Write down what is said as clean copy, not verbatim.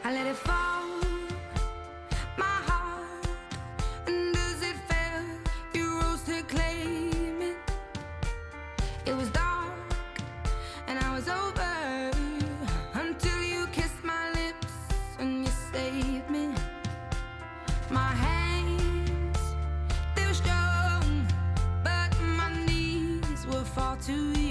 I let it fall, my heart, and as it fell, you rose to claim it. It was dark, and I was over, until you kissed my lips and you saved me. My hands, they were strong, but my knees were far too